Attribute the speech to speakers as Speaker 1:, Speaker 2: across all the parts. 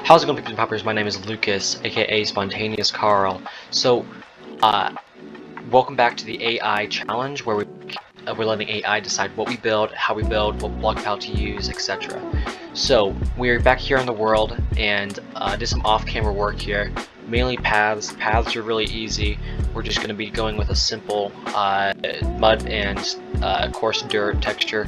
Speaker 1: How's it going, Peeps and Poppers? My name is Lucas, aka Spontaneous Carl. So, uh, welcome back to the AI challenge, where we're letting AI decide what we build, how we build, what block palette to use, etc. So, we're back here in the world, and did some off-camera work here. Mainly paths. Paths are really easy. We're just going to be going with a simple mud and coarse dirt texture.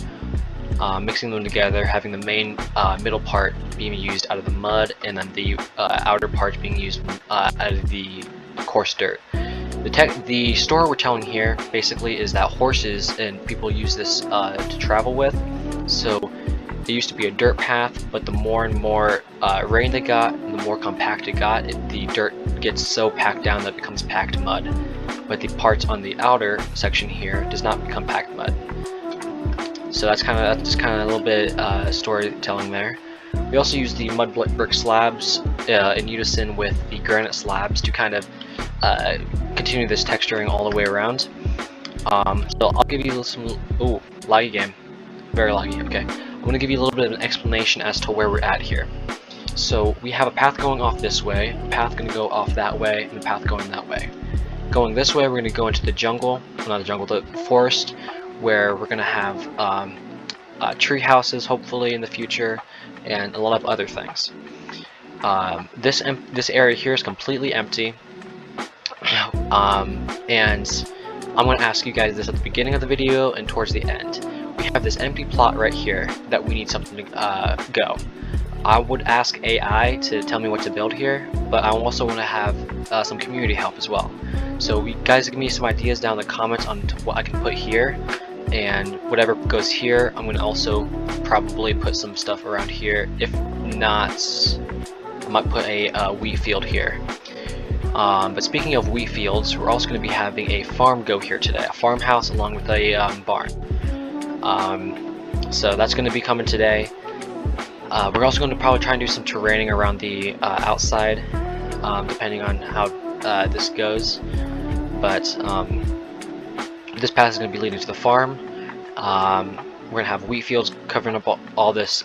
Speaker 1: Mixing them together, having the main middle part being used out of the mud, and then the outer parts being used out of the coarse dirt. The story we're telling here basically is that horses and people use this to travel with. So it used to be a dirt path, but the more and more rain they got, and the more compact it got, the dirt gets so packed down that it becomes packed mud. But the parts on the outer section here does not become packed mud. So that's just kind of a little bit storytelling there. We also use the mud brick slabs in unison with the granite slabs to kind of continue this texturing all the way around. So I'll give you some. Ooh, laggy game, very laggy. Okay, I'm gonna give you a little bit of an explanation as to where we're at here. So we have a path going off this way, a path going to go off that way, and a path going that way. Going this way, we're going to go into the jungle, well, not the jungle, the forest, where we're going to have tree houses, hopefully, in the future, and a lot of other things. This area here is completely empty, and I'm going to ask you guys this at the beginning of the video and towards the end. We have this empty plot right here that we need something to go. I would ask AI to tell me what to build here, but I also want to have some community help as well. So you guys give me some ideas down in the comments on what I can put here, and whatever goes here, I'm going to also probably put some stuff around here. If not, I might put a wheat field here. But speaking of wheat fields, we're also going to be having a farm go here today, a farmhouse along with a barn. So that's going to be coming today. We're also going to probably try and do some terraining around the outside, depending on how this goes. But this path is going to be leading to the farm. We're going to have wheat fields covering up all this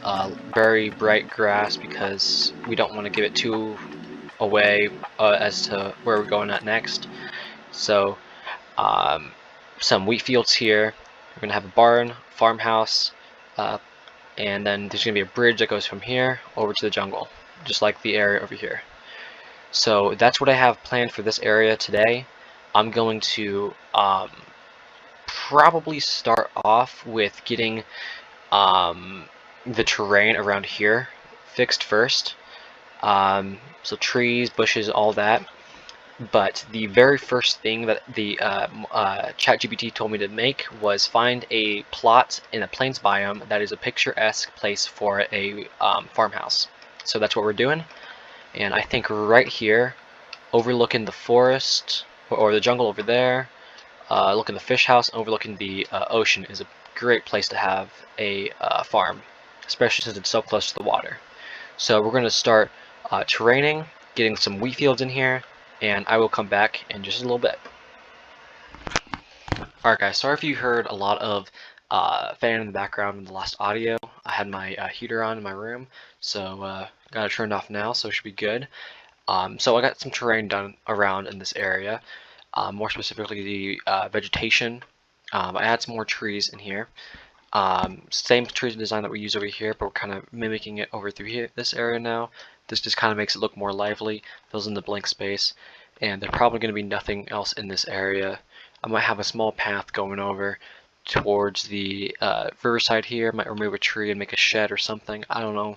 Speaker 1: very bright grass because we don't want to give it too away as to where we're going at next. So some wheat fields here. We're going to have a barn, farmhouse, and then there's going to be a bridge that goes from here over to the jungle, just like the area over here. So that's what I have planned for this area today. I'm going to probably start off with getting the terrain around here fixed first. So trees, bushes, all that. But the very first thing that the ChatGPT told me to make was find a plot in a plains biome that is a picturesque place for a farmhouse. So that's what we're doing. And I think right here, overlooking the forest or the jungle over there, looking the fish house, overlooking the ocean is a great place to have a farm, especially since it's so close to the water. So we're going to start terraining, getting some wheat fields in here, and I will come back in just a little bit. Alright guys, sorry if you heard a lot of fan in the background in the last audio. I had my heater on in my room, so got it turned off now, so it should be good. So I got some terrain done around in this area, more specifically the vegetation. I added some more trees in here. Same trees design that we use over here, but we're kind of mimicking it over through here, this area now. This just kind of makes it look more lively, fills in the blank space, and there's probably going to be nothing else in this area. I might have a small path going over towards the riverside here. Might remove a tree and make a shed or something. I don't know.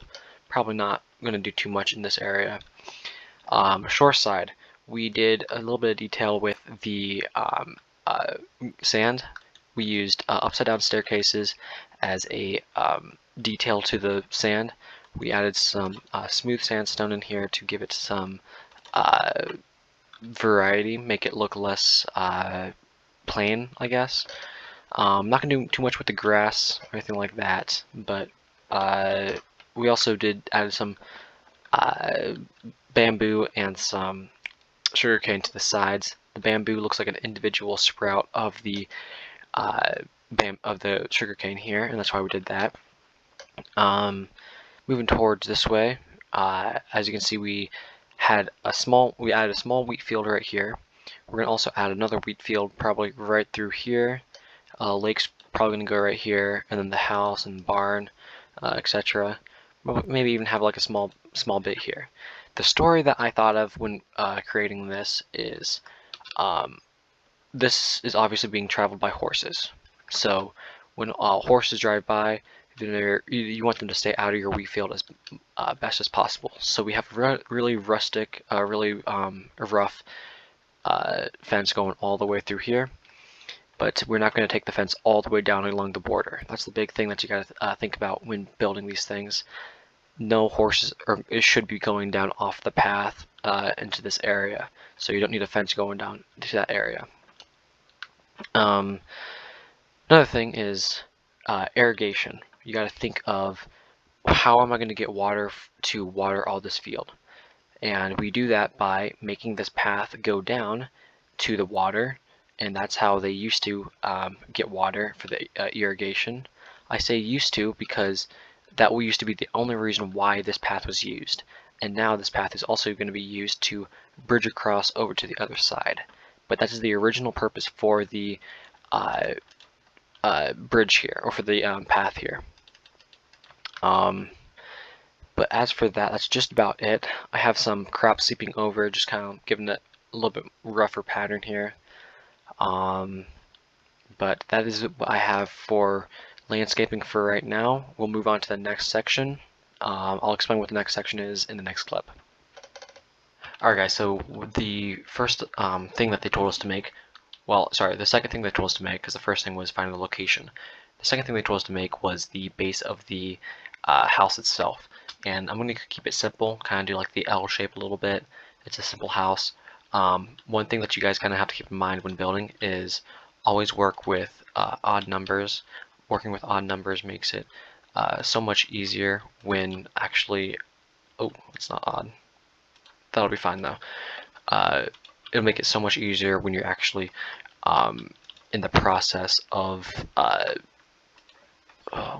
Speaker 1: Probably not going to do too much in this area. Shore side, we did a little bit of detail with the sand. We used upside down staircases as a detail to the sand. We added some smooth sandstone in here to give it some variety, make it look less plain, I guess. I'm not gonna do too much with the grass or anything like that, but we also added some bamboo and some sugarcane to the sides. The bamboo looks like an individual sprout of the sugarcane here, and that's why we did that. Moving towards this way, As you can see, we added a small wheat field right here. We're gonna also add another wheat field probably right through here. Lake's probably gonna go right here, and then the house and barn, etc. Maybe even have like a small bit here. The story that I thought of when creating this is this is obviously being traveled by horses. So when horses drive by, you want them to stay out of your wheat field as best as possible. So we have really rustic, really rough fence going all the way through here. But we're not going to take the fence all the way down along the border. That's the big thing that you got to think about when building these things. No horses, or it should be going down off the path into this area. So you don't need a fence going down to that area. Another thing is irrigation. You got to think of how am I going to get water to water all this field, and we do that by making this path go down to the water, and that's how they used to get water for the irrigation. I say used to because that used to be the only reason why this path was used, and now this path is also going to be used to bridge across over to the other side. But that is the original purpose for the bridge here, or for the path here. But as for that, that's just about it. I have some crop seeping over, just kind of giving it a little bit rougher pattern here. But that is what I have for landscaping for right now. We'll move on to the next section. I'll explain what the next section is in the next clip. Alright guys, so the first thing that they told us to make, well, sorry, the second thing they told us to make, because the first thing was finding the location. The second thing they told us to make was the base of the house itself. And I'm going to keep it simple, kind of do like the L shape a little bit. It's a simple house. One thing that you guys kind of have to keep in mind when building is always work with odd numbers. Working with odd numbers makes it so much easier when actually, oh, it's not odd. That'll be fine though. It'll make it so much easier when you're actually in the process of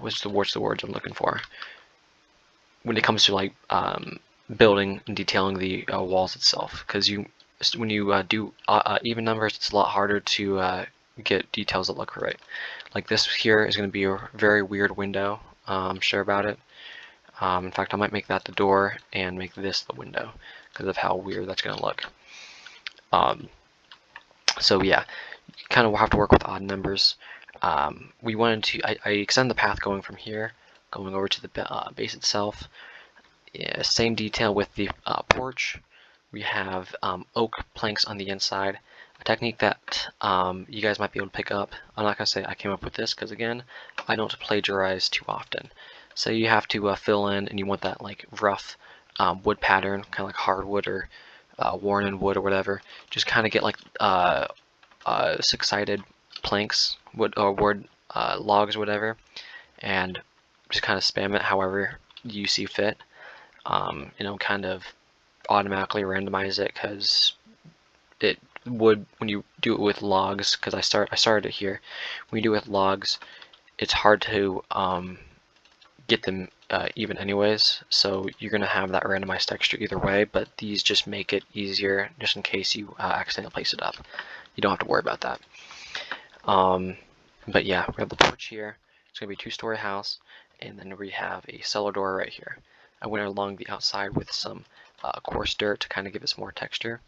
Speaker 1: what's the words I'm looking for? When it comes to like building and detailing the walls itself, because when you do even numbers, it's a lot harder to get details that look right. Like this here is going to be a very weird window. I'm sure about it. In fact, I might make that the door and make this the window because of how weird that's going to look. So yeah, you kind of have to work with odd numbers. We wanted to, I extend the path going from here, going over to the base itself. Yeah, same detail with the porch. We have oak planks on the inside. A technique that you guys might be able to pick up. I'm not going to say I came up with this because, again, I don't plagiarize too often. So you have to fill in, and you want that like rough wood pattern, kind of like hardwood or worn in wood or whatever. Just kind of get like six-sided planks, wood or wood logs or whatever, and just kind of spam it however you see fit. Kind of automatically randomize it because it would, when you do it with logs, because I started it here, when you do it with logs, it's hard to get them even anyways, so you're going to have that randomized texture either way, but these just make it easier just in case you accidentally place it up. You don't have to worry about that. But yeah, we have the porch here. It's going to be a two-story house, and then we have a cellar door right here. I went along the outside with some coarse dirt to kind of give it some more texture.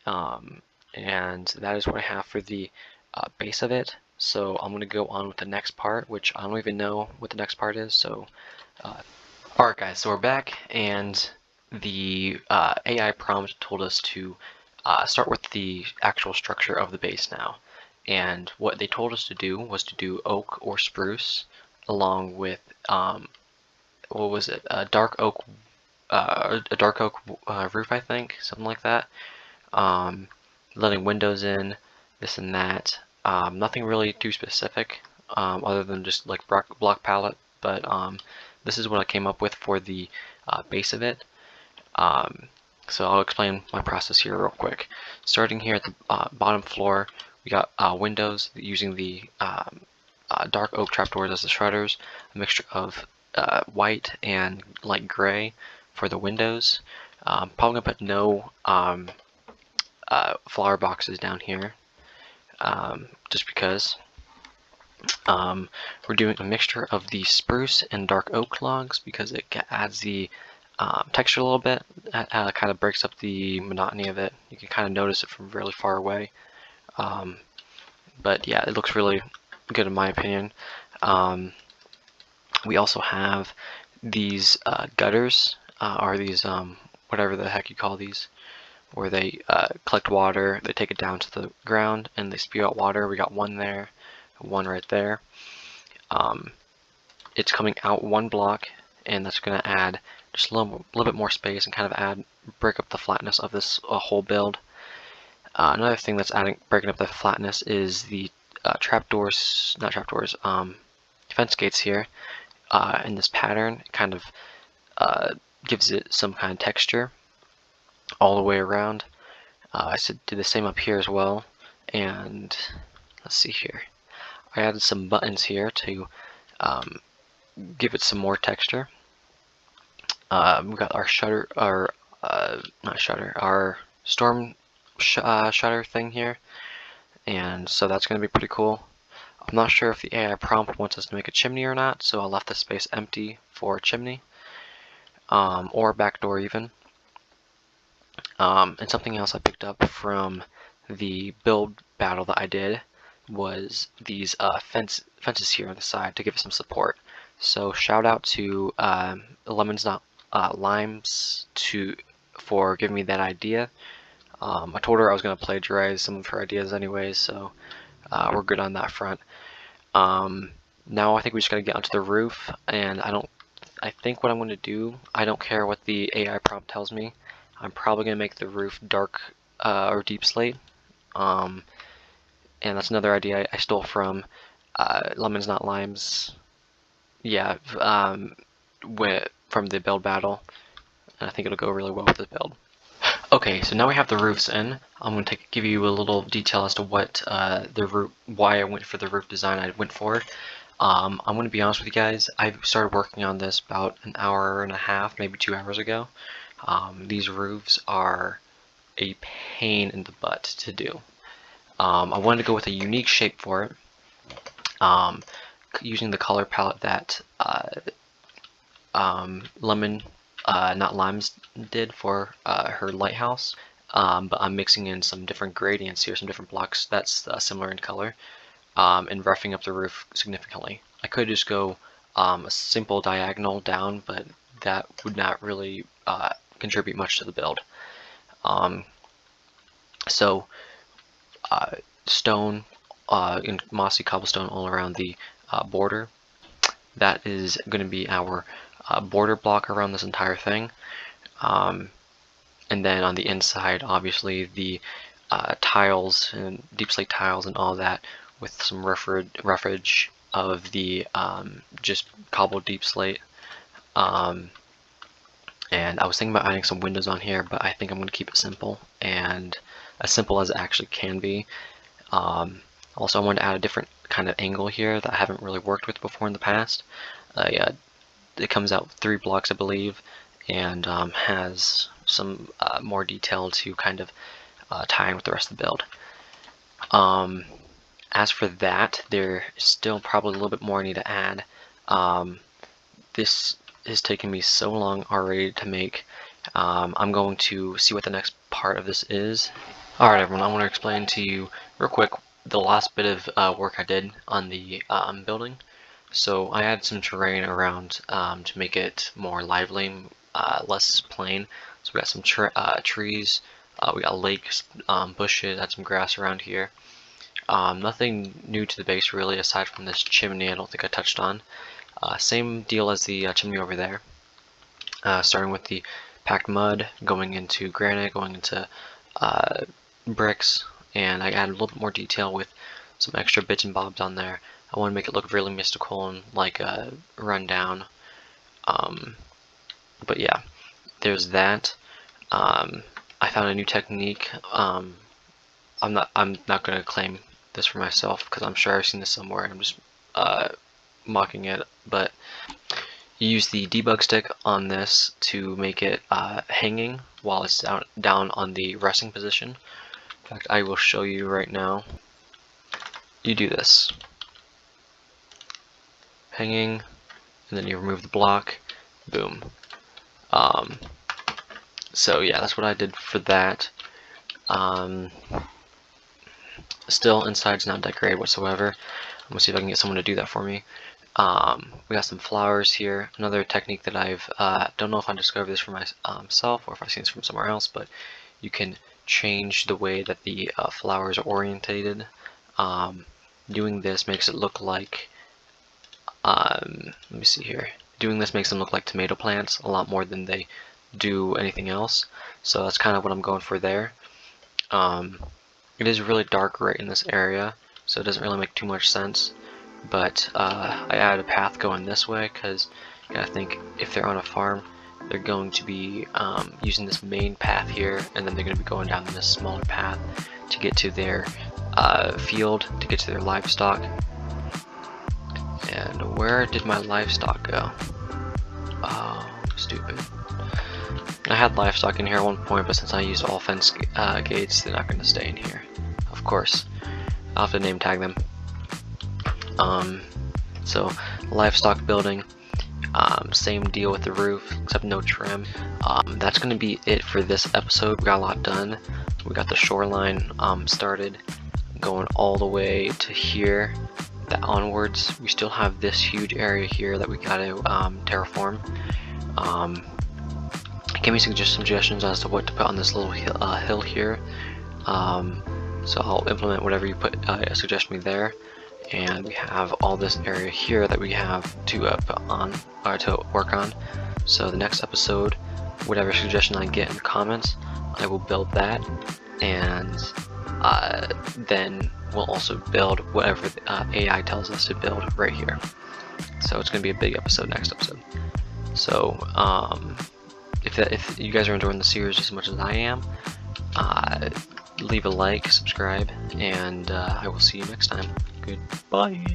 Speaker 1: And that is what I have for the base of it. So I'm going to go on with the next part, which I don't even know what the next part is. So, alright guys, so we're back, and the AI prompt told us to start with the actual structure of the base now. And what they told us to do was to do oak or spruce, along with what was it? A dark oak roof, I think, something like that. Letting windows in, this and that. Nothing really too specific, other than just like block palette. But this is what I came up with for the base of it. So I'll explain my process here real quick. Starting here at the bottom floor, we got windows using the dark oak trapdoors as the shutters, a mixture of white and light gray for the windows. Probably gonna put no flower boxes down here, just because. We're doing a mixture of the spruce and dark oak logs because it adds the texture a little bit. Kind of breaks up the monotony of it. You can kind of notice it from really far away. But yeah, it looks really good in my opinion. We also have these gutters, or these whatever the heck you call these, where they collect water, they take it down to the ground, and they spew out water. We got one there, one right there. It's coming out one block, and that's going to add just a little bit more space and kind of break up the flatness of this whole build. Another thing that's breaking up the flatness is the fence gates here. In this pattern, it kind of gives it some kind of texture all the way around. I did the same up here as well, and let's see here. I added some buttons here to give it some more texture. We got our shutter, our not shutter, our storm shutter thing here, and so that's going to be pretty cool. I'm not sure if the AI prompt wants us to make a chimney or not, so I left the space empty for a chimney, or a back door even. And something else I picked up from the build battle that I did was these fences here on the side to give it some support. So shout out to Lemons Not Limes for giving me that idea. I told her I was going to plagiarize some of her ideas anyways, so we're good on that front. Now I think we just got to get onto the roof, and I think what I'm going to do, I don't care what the AI prompt tells me. I'm probably going to make the roof dark or deep slate. And that's another idea I stole from Lemons Not Limes. Yeah, from the build battle. And I think it'll go really well with the build. Okay, so now we have the roofs in. I'm going to give you a little detail as to what why I went for the roof design I went for. I'm going to be honest with you guys, I started working on this about an hour and a half, maybe 2 hours ago. These roofs are a pain in the butt to do. I wanted to go with a unique shape for it, using the color palette that Lemon Not Limes did for her lighthouse, but I'm mixing in some different gradients here, some different blocks that's similar in color, and roughing up the roof significantly. I could just go a simple diagonal down, but that would not really contribute much to the build. Stone and mossy cobblestone all around the border. That is going to be our border block around this entire thing. And then on the inside, obviously the tiles and deep slate tiles and all that, with some roughage of the just cobbled deep slate. And I was thinking about adding some windows on here, but I think I'm going to keep it simple, and as simple as it actually can be. Also, I wanted to add a different kind of angle here that I haven't really worked with before in the past. It comes out 3 blocks, I believe, and has some more detail to kind of tie in with the rest of the build. As for that, there is still probably a little bit more I need to add. This has taken me so long already to make. I'm going to see what the next part of this is. Alright everyone, I want to explain to you real quick the last bit of work I did on the building. So I added some terrain around to make it more lively, less plain. So we got some trees, we got lakes, bushes, had some grass around here. Nothing new to the base really, aside from this chimney I don't think I touched on. Same deal as the chimney over there. Starting with the packed mud, going into granite, going into bricks, and I added a little bit more detail with some extra bits and bobs on there. I want to make it look really mystical and like a rundown. But yeah, there's that. I found a new technique. I'm not going to claim this for myself because I'm sure I've seen this somewhere and I'm just mocking it. But You use the debug stick on this to make it hanging while it's down on the resting position. In fact, I will show you right now. You do this. Hanging, and then you remove the block, boom. So yeah, that's what I did for that. Still, inside's not decorated whatsoever. I'm gonna see if I can get someone to do that for me. We got some flowers here. Another technique that I've don't know if I discovered this for myself or if I've seen this from somewhere else, but you can change the way that the flowers are orientated. Doing this makes it look like let me see here. Doing this makes them look like tomato plants a lot more than they do anything else. So that's kind of what I'm going for there. It is really dark right in this area, so it doesn't really make too much sense. But I added a path going this way because you gotta think if they're on a farm, they're going to be using this main path here, and then they're going to be going down this smaller path to get to their field, to get to their livestock. And where did my livestock go? Oh, stupid. I had livestock in here at one point, but since I used all fence gates, they're not going to stay in here. Of course. I'll have to name tag them. So, livestock building. Same deal with the roof, except no trim. That's going to be it for this episode. We got a lot done. We got the shoreline started, going all the way to here. That onwards, we still have this huge area here that we got to terraform. Give me some suggestions as to what to put on this little hill here. So I'll implement whatever you suggest me there. And we have all this area here that we have to put on, or to work on. So the next episode, whatever suggestion I get in the comments, I will build that, and then we'll also build whatever the AI tells us to build right here. So it's going to be a big episode next episode. So if you guys are enjoying the series as much as I am, leave a like, subscribe, and I will see you next time. Goodbye.